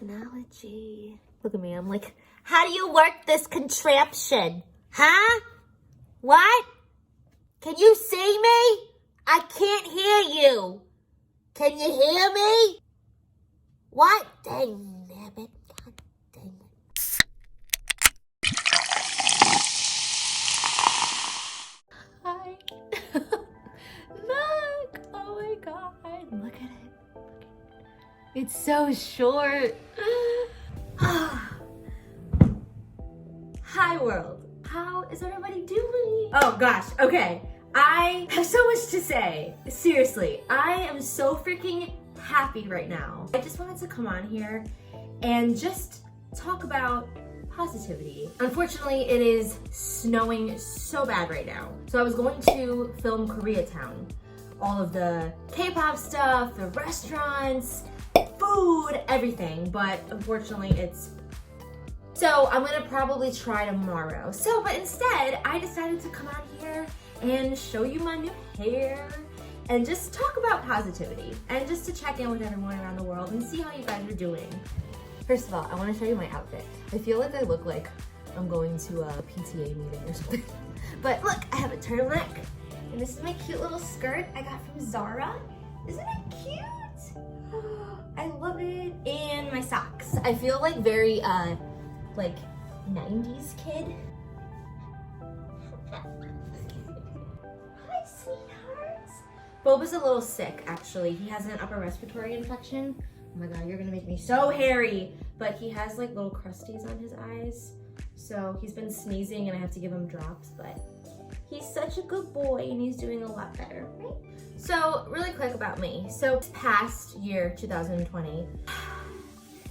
technology. Look at me, I'm like, how do you work this contraption? Huh? What? Can you see me? I can't hear you. Can you hear me? What? Dang nabbit. God dang it. Hi. Look. Oh my God. Look at it. It's so short. Hi world. How is everybody doing? Oh gosh, okay. I have so much to say. Seriously, I am so freaking happy right now. I just wanted to come on here and just talk about positivity. Unfortunately, it is snowing so bad right now. So I was going to film Koreatown. All of the K-pop stuff, the restaurants, food, everything, but unfortunately it's... So I'm gonna probably try tomorrow. But instead, I decided to come out here and show you my new hair and just talk about positivity and just to check in with everyone around the world and see how you guys are doing. First of all, I wanna show you my outfit. I feel like I look like I'm going to a PTA meeting or something. But look, I have a turtleneck and this is my cute little skirt I got from Zara. Isn't it cute? I love it. And my socks. I feel like very, like 90s kid. Hi, sweethearts. Boba's a little sick, actually. He has an upper respiratory infection. Oh my God, you're gonna make me so hairy. But he has like little crusties on his eyes. So he's been sneezing and I have to give him drops, but he's such a good boy and he's doing a lot better, right? So really quick about me. So this past year, 2020,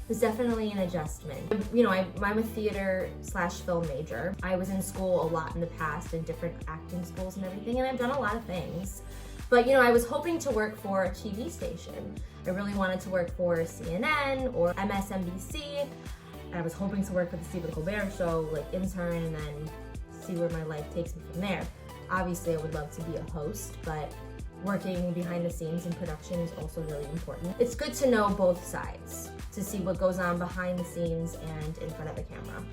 was definitely an adjustment. You know, I'm a theater/film major. I was in school a lot in the past in different acting schools and everything, and I've done a lot of things. But you know, I was hoping to work for a TV station. I really wanted to work for CNN or MSNBC. I was hoping to work for the Stephen Colbert Show, like intern, and then see where my life takes me from there. Obviously, I would love to be a host, but working behind the scenes in production is also really important. It's good to know both sides, to see what goes on behind the scenes and in front of the camera.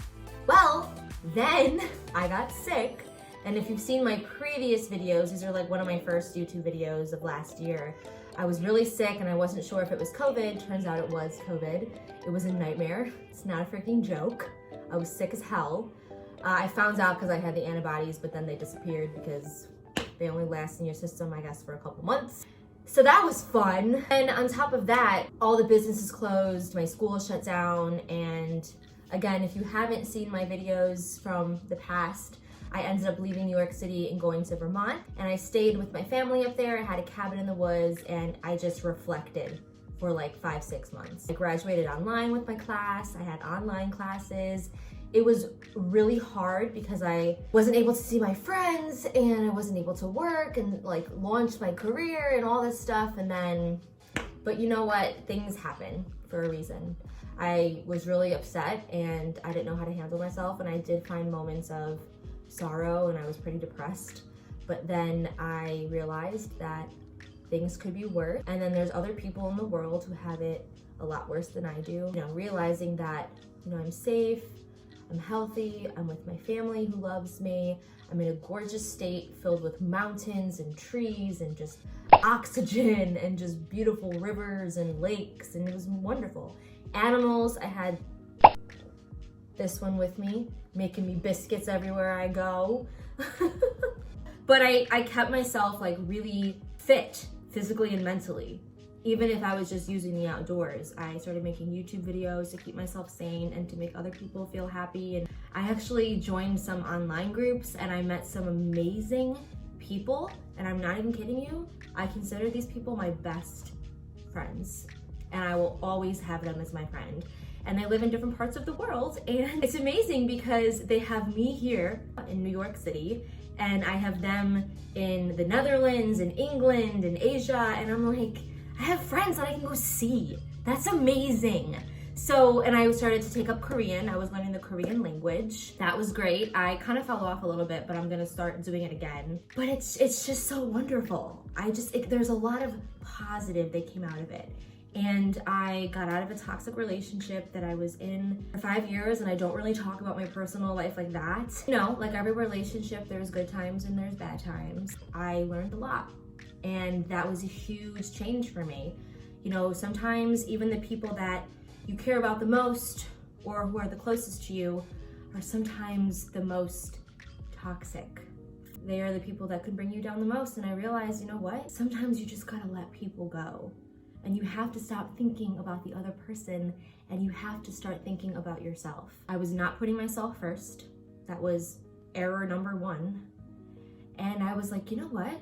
Well, then I got sick, and if you've seen my previous videos, these are like one of my first YouTube videos of last year. I was really sick and I wasn't sure if it was COVID. Turns out it was COVID. It was a nightmare. It's not a freaking joke. I was sick as hell. I found out because I had the antibodies, but then they disappeared because they only last in your system, I guess, for a couple months. So that was fun. And on top of that, all the businesses closed, my school shut down, and again, if you haven't seen my videos from the past, I ended up leaving New York City and going to Vermont, and I stayed with my family up there. I had a cabin in the woods, and I just reflected for like 5-6 months. I graduated online with my class. I had online classes. It was really hard because I wasn't able to see my friends and I wasn't able to work and like launch my career and all this stuff. And then, but you know what? Things happen for a reason. I was really upset and I didn't know how to handle myself, and I did find moments of sorrow and I was pretty depressed. But then I realized that things could be worse. And then there's other people in the world who have it a lot worse than I do. You know, realizing that, you know, I'm safe, I'm healthy, I'm with my family who loves me, I'm in a gorgeous state filled with mountains and trees and just oxygen and just beautiful rivers and lakes, and it was wonderful. Animals, I had this one with me, making me biscuits everywhere I go. But I kept myself like really fit, physically and mentally. Even if I was just using the outdoors, I started making YouTube videos to keep myself sane and to make other people feel happy. And I actually joined some online groups and I met some amazing people. And I'm not even kidding you. I consider these people my best friends. And I will always have them as my friend. And they live in different parts of the world. And it's amazing because they have me here in New York City, and I have them in the Netherlands and England and Asia. And I'm like, I have friends that I can go see. That's amazing. So, and I started to take up Korean. I was learning the Korean language. That was great. I kind of fell off a little bit, but I'm gonna start doing it again. But it's just so wonderful. There's a lot of positive that came out of it. And I got out of a toxic relationship that I was in for 5 years, and I don't really talk about my personal life like that. You know, like every relationship, there's good times and there's bad times. I learned a lot, and that was a huge change for me. You know, sometimes even the people that you care about the most or who are the closest to you are sometimes the most toxic. They are the people that could bring you down the most. And I realized, you know what? Sometimes you just gotta let people go. And you have to stop thinking about the other person, and you have to start thinking about yourself. I was not putting myself first. That was error number one. And I was like, you know what?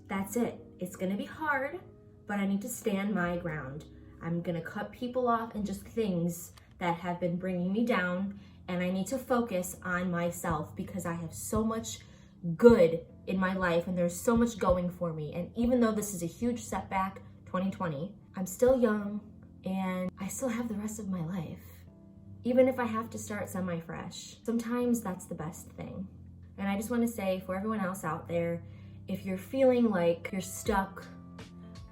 That's it. It's gonna be hard, but I need to stand my ground. I'm gonna cut people off and just things that have been bringing me down, and I need to focus on myself because I have so much good in my life and there's so much going for me. And even though this is a huge setback, 2020, I'm still young and I still have the rest of my life. Even if I have to start semi-fresh, sometimes that's the best thing. And I just want to say for everyone else out there, if you're feeling like you're stuck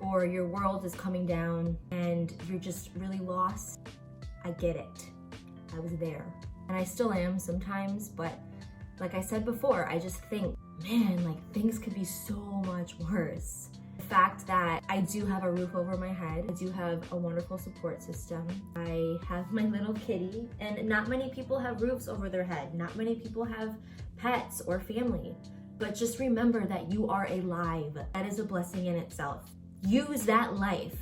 or your world is coming down and you're just really lost, I get it. I was there. And I still am sometimes, but like I said before, I just think, man, like things could be so much worse. The fact that I do have a roof over my head, I do have a wonderful support system. I have my little kitty, and not many people have roofs over their head. Not many people have pets or family. But just remember that you are alive. That is a blessing in itself. Use that life,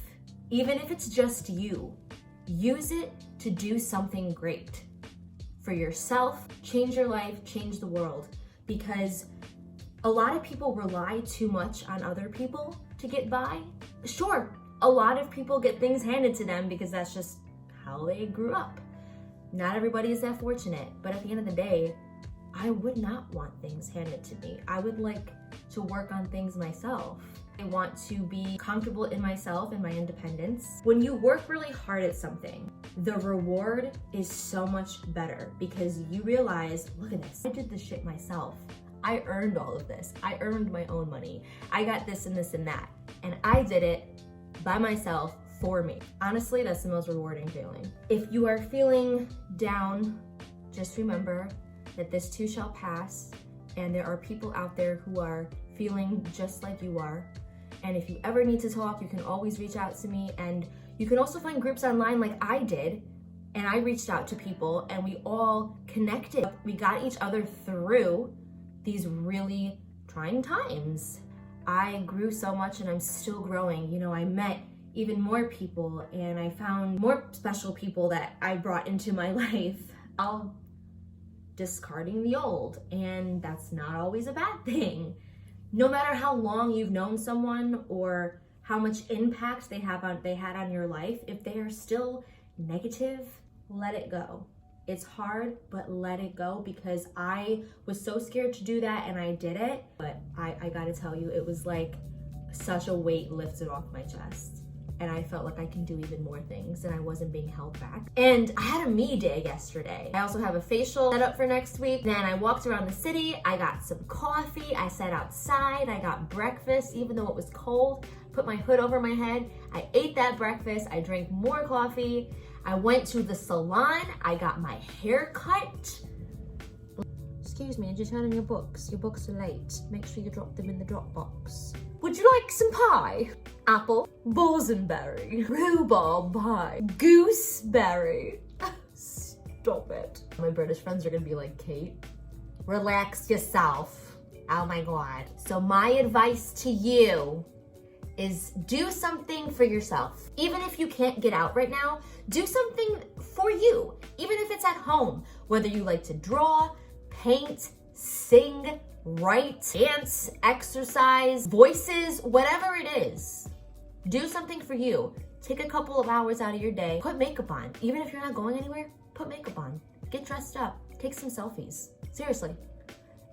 even if it's just you. Use it to do something great for yourself. Change your life, change the world. Because a lot of people rely too much on other people to get by. Sure, a lot of people get things handed to them because that's just how they grew up. Not everybody is that fortunate, but at the end of the day, I would not want things handed to me. I would like to work on things myself. I want to be comfortable in myself and my independence. When you work really hard at something, the reward is so much better because you realize, look at this, I did this shit myself. I earned all of this. I earned my own money. I got this and this and that. And I did it by myself for me. Honestly, that's the most rewarding feeling. If you are feeling down, just remember that this too shall pass. And there are people out there who are feeling just like you are. And if you ever need to talk, you can always reach out to me. And you can also find groups online like I did. And I reached out to people and we all connected. We got each other through these really trying times. I grew so much and I'm still growing. You know, I met even more people and I found more special people that I brought into my life. I'll discarding the old, and that's not always a bad thing. No matter how long you've known someone or how much impact they had on your life, if they are still negative, let it go. It's hard, but let it go because I was so scared to do that and I did it. But I gotta tell you, it was like such a weight lifted off my chest. And I felt like I can do even more things and I wasn't being held back. And I had a me day yesterday. I also have a facial set up for next week. Then I walked around the city. I got some coffee. I sat outside. I got breakfast, even though it was cold. Put my hood over my head. I ate that breakfast. I drank more coffee. I went to the salon. I got my hair cut. Excuse me, did you turn in your books? Your books are late. Make sure you drop them in the drop box. Would you like some pie? Apple, boysenberry, rhubarb pie, gooseberry. Stop it. My British friends are gonna be like, Kate, relax yourself. Oh my God. So my advice to you is do something for yourself. Even if you can't get out right now, do something for you. Even if it's at home, whether you like to draw, paint, sing, write, dance, exercise, voices, whatever it is. Do something for you. Take a couple of hours out of your day. Put makeup on. Even if you're not going anywhere, put makeup on. Get dressed up. Take some selfies. Seriously.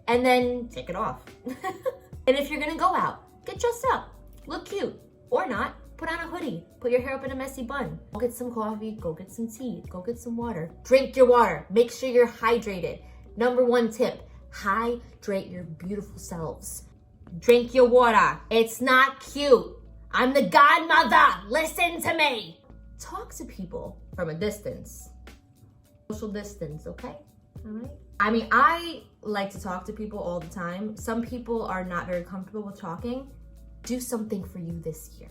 And then take it off. And if you're gonna go out, get dressed up. Look cute. Or not. Put on a hoodie. Put your hair up in a messy bun. Go get some coffee. Go get some tea. Go get some water. Drink your water. Make sure you're hydrated. Number one tip. Hydrate your beautiful selves. Drink your water. It's not cute. I'm the godmother. Listen to me. Talk to people from a distance. Social distance, okay? All right? I mean, I like to talk to people all the time. Some people are not very comfortable with talking. Do something for you this year.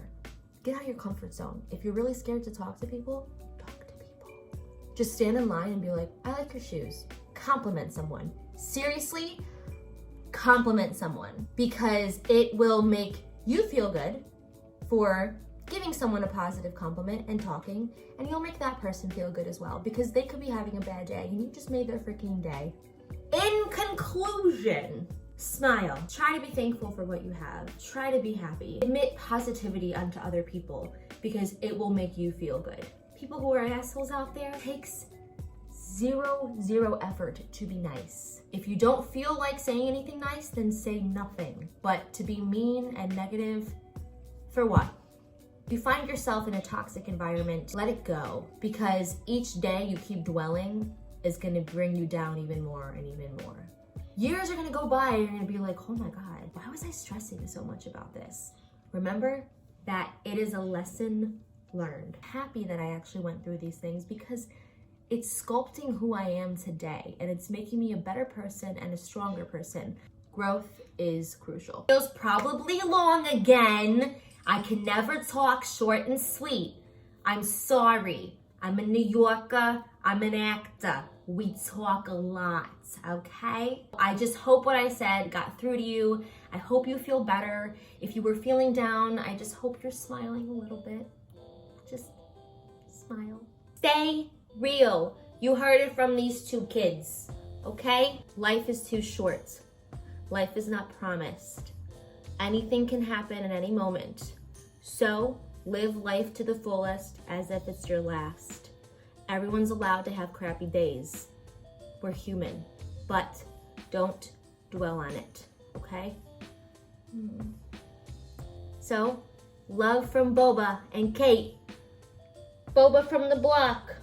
Get out of your comfort zone. If you're really scared to talk to people, talk to people. Just stand in line and be like, I like your shoes. Compliment someone. Seriously, compliment someone, because it will make you feel good for giving someone a positive compliment and talking, and you'll make that person feel good as well, because they could be having a bad day and you just made their freaking day. In conclusion, smile. Try to be thankful for what you have. Try to be happy. Admit positivity unto other people, because it will make you feel good. People who are assholes out there, takes zero effort to be nice. If you don't feel like saying anything nice, then say nothing. But to be mean and negative, for what? If you find yourself in a toxic environment, let it go, because each day you keep dwelling is gonna bring you down even more and even more. Years are gonna go by and you're gonna be like, oh my God, why was I stressing so much about this? Remember that it is a lesson learned. Happy that I actually went through these things, because it's sculpting who I am today, and it's making me a better person and a stronger person. Growth is crucial. Feels probably long again. I can never talk short and sweet. I'm sorry. I'm a New Yorker. I'm an actor. We talk a lot, okay? I just hope what I said got through to you. I hope you feel better. If you were feeling down, I just hope you're smiling a little bit. Just smile. Stay real. You heard it from these two kids, okay? Life is too short. Life is not promised. Anything can happen at any moment. So live life to the fullest as if it's your last. Everyone's allowed to have crappy days. We're human, but don't dwell on it, okay? So, love from Boba and Kate. Boba from the block.